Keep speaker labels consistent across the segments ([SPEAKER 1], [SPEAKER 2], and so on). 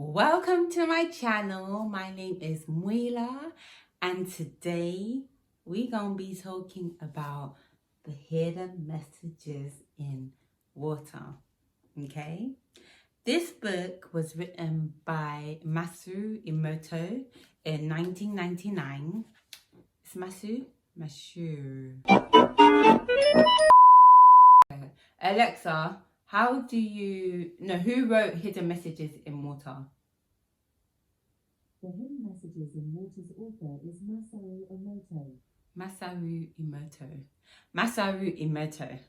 [SPEAKER 1] Welcome to my channel. My name is Muila, and today we're gonna be talking about the hidden messages in water. Okay, this book was written by Masaru Emoto in 1999. It's Masaru. Alexa, how do you know who wrote Hidden Messages in Water?
[SPEAKER 2] The Hidden Messages in Water's author is Masaru Emoto.
[SPEAKER 1] Masaru Emoto. Masaru Emoto.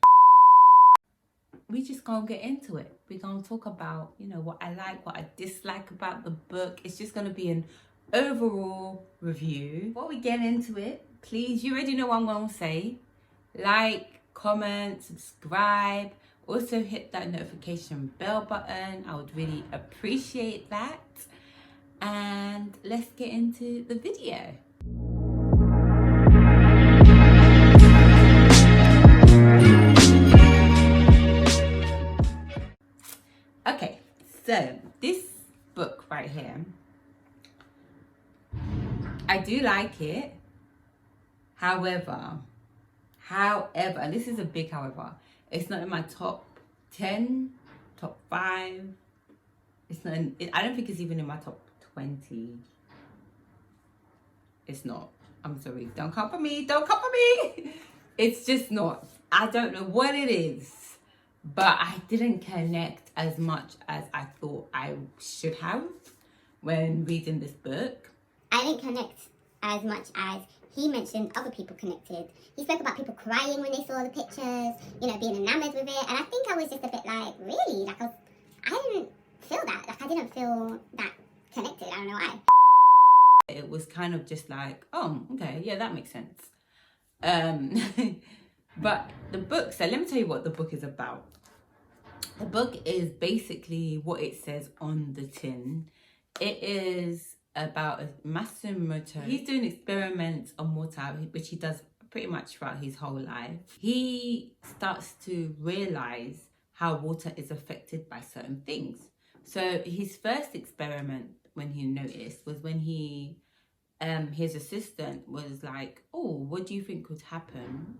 [SPEAKER 1] We just gonna get into it. We're gonna talk about, what I like, what I dislike about the book. It's just gonna be an overall review. Before we get into it, please, you already know what I'm gonna say. Like, comment, subscribe. Also hit that notification bell button. I would really appreciate that. And let's get into the video. Okay, so this book right here, I do like it. However, and this is a big however, it's not in my top 10, top 5. It's not I don't think it's even in my top 20. It's not. I'm sorry. Don't come for me. It's just not. I don't know what it is, but I didn't connect as much as I thought I should have when reading this book.
[SPEAKER 3] I didn't connect as much as he mentioned other people connected. He spoke about people crying when they saw the pictures, being enamored with it. And I think I was just a bit like, really? I didn't feel that. I didn't feel that connected. I don't know why.
[SPEAKER 1] It was kind of just like, oh, okay, yeah, that makes sense. But the book, so let me tell you what the book is about. The book is basically what it says on the tin. It is about Masaru Emoto. He's doing experiments on water, which he does pretty much throughout his whole life. He starts to realize how water is affected by certain things. So his first experiment, when he noticed, was when he his assistant was like, oh, what do you think would happen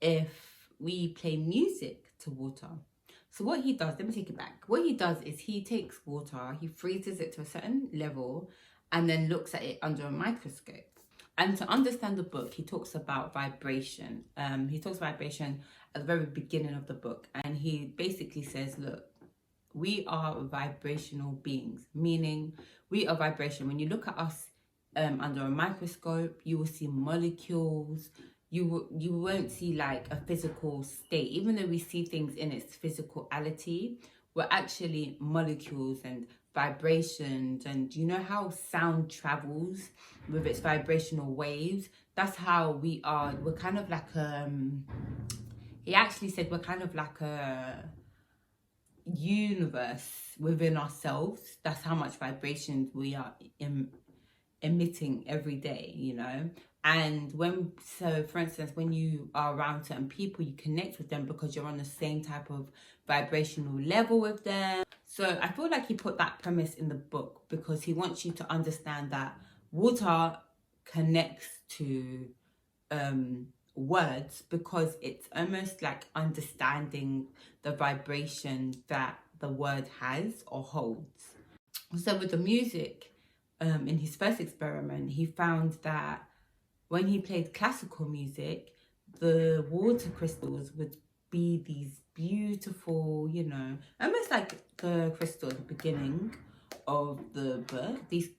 [SPEAKER 1] if we play music to water? So what he does, let me take it back. What he does is he takes water, he freezes it to a certain level, and then looks at it under a microscope. And to understand the book, he talks about vibration. He talks about vibration at the very beginning of the book. And he basically says, look, we are vibrational beings, meaning we are vibration. When you look at us under a microscope, you will see molecules. You won't see like a physical state. Even though we see things in its physicality, we're actually molecules and vibrations. And you know how sound travels with its vibrational waves? That's how we are. We're kind of like he actually said we're kind of like a universe within ourselves. That's how much vibrations we are emitting every day, And for instance, when you are around certain people, you connect with them because you're on the same type of vibrational level with them. So I feel like he put that premise in the book because he wants you to understand that water connects to words, because it's almost like understanding the vibration that the word has or holds. So with the music, in his first experiment, he found that when he played classical music, the water crystals would be these beautiful, almost like the crystal at the beginning of the book, these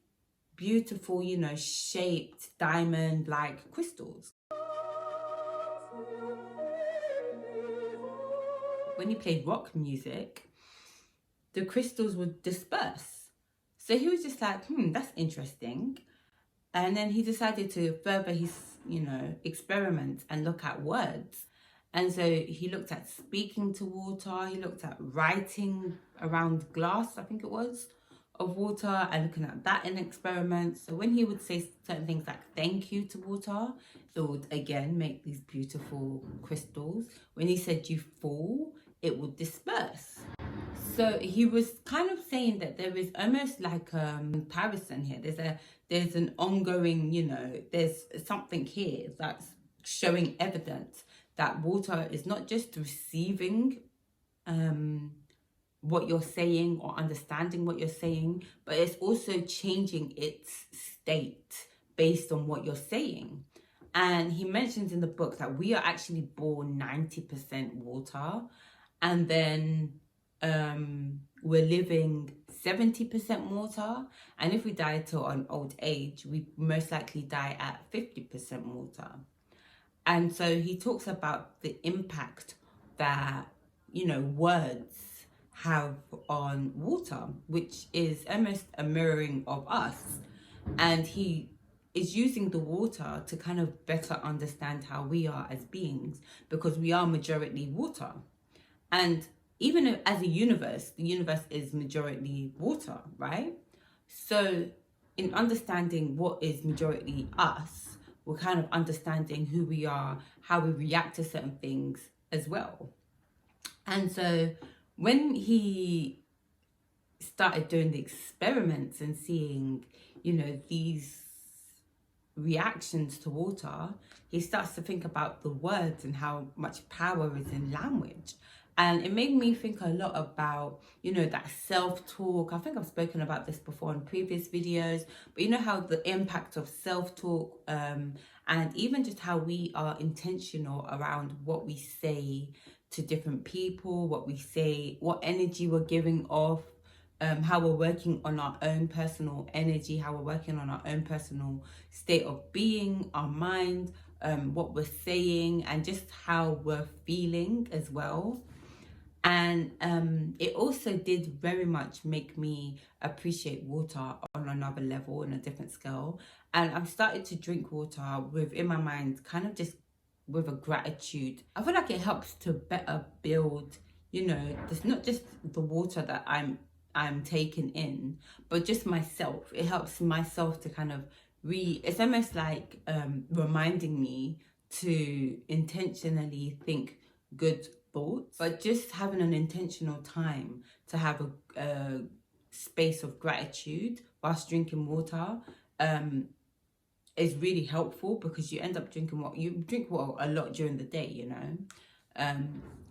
[SPEAKER 1] beautiful, shaped diamond-like crystals. When he played rock music, the crystals would disperse. So he was just like, that's interesting. And then he decided to further his, experiments and look at words. And so he looked at speaking to water. He looked at writing around glass, I think it was, of water, and looking at that in experiments. So when he would say certain things like thank you to water, it would again make these beautiful crystals. When he said you fall, it would disperse. So he was kind of saying that there is almost like comparison here. There's an ongoing, you know, there's something here that's showing evidence that water is not just receiving what you're saying or understanding what you're saying, but it's also changing its state based on what you're saying. And he mentions in the book that we are actually born 90% water, and then we're living 70% water, and if we die till an old age, we most likely die at 50% water. And so he talks about the impact that, you know, words have on water, which is almost a mirroring of us. And he is using the water to kind of better understand how we are as beings, because we are majority water. And even as a universe, the universe is majority water, right? So in understanding what is majority us, we're kind of understanding who we are, how we react to certain things as well. And so when he started doing the experiments and seeing, you know, these reactions to water, he starts to think about the words and how much power is in language. And it made me think a lot about, you know, that self-talk. I think I've spoken about this before in previous videos, but you know how the impact of self-talk and even just how we are intentional around what we say to different people, what we say, what energy we're giving off, how we're working on our own personal energy, how we're working on our own personal state of being, our mind, what we're saying, and just how we're feeling as well. And it also did very much make me appreciate water on another level, on a different scale. And I've started to drink water with, in my mind, kind of just with a gratitude. I feel like it helps to better build, you know, it's not just the water that I'm taking in, but just myself. It helps myself to kind of it's almost like reminding me to intentionally think good thoughts, but just having an intentional time to have a space of gratitude whilst drinking water is really helpful, because you end up drinking water. You drink water a lot during the day, you know.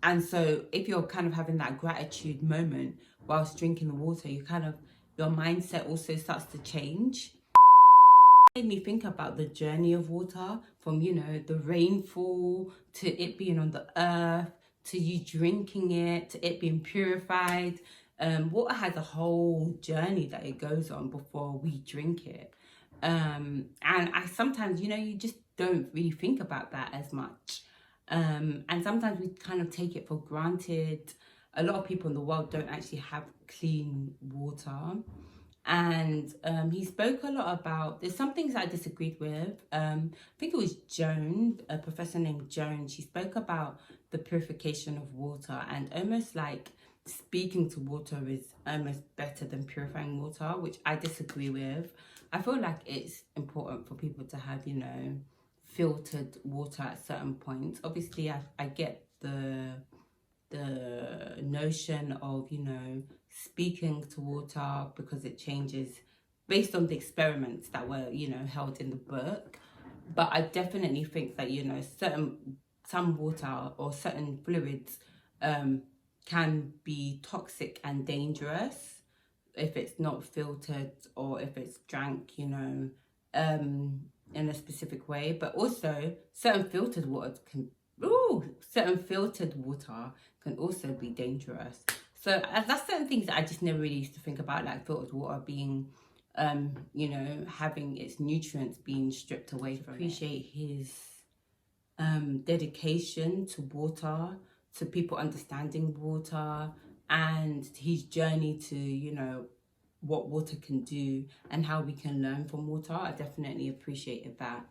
[SPEAKER 1] And so if you're kind of having that gratitude moment whilst drinking the water, you kind of, your mindset also starts to change. It made me think about the journey of water, from, you know, the rainfall to it being on the earth, to you drinking it, to it being purified. Water has a whole journey that it goes on before we drink it. And I sometimes, you know, you just don't really think about that as much. And sometimes we kind of take it for granted. A lot of people in the world don't actually have clean water. And he spoke a lot about, there's some things I disagreed with. I think it was Joan, a professor named Joan. She spoke about the purification of water, and almost like speaking to water is almost better than purifying water, which I disagree with. I feel like it's important for people to have, you know, filtered water at certain points. Obviously, I get the notion of, you know, speaking to water because it changes based on the experiments that were, you know, held in the book. But I definitely think that, you know, some water or certain fluids can be toxic and dangerous if it's not filtered, or if it's drank, you know, in a specific way. But also certain filtered water can also be dangerous. So that's certain things that I just never really used to think about, like filtered water being, you know, having its nutrients being stripped away from it. Appreciate his dedication to water, to people understanding water, and his journey to, you know, what water can do and how we can learn from water. I definitely appreciated that.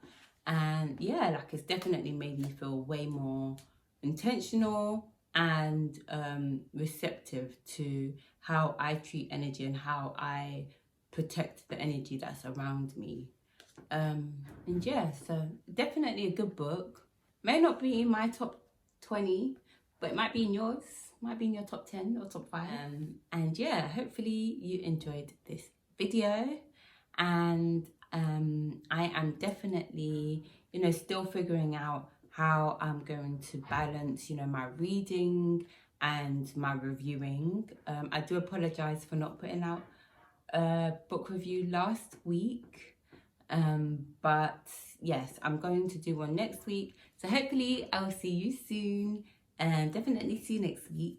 [SPEAKER 1] And yeah, like, it's definitely made me feel way more intentional and receptive to how I treat energy and how I protect the energy that's around me. And yeah, so definitely a good book. May not be in my top 20, but it might be in yours. might be in your top 10 or top 5. And yeah, hopefully you enjoyed this video. And I am definitely, you know, still figuring out how I'm going to balance, you know, my reading and my reviewing. I do apologize for not putting out a book review last week, but yes, I'm going to do one next week. So hopefully I'll see you soon, and definitely see you next week.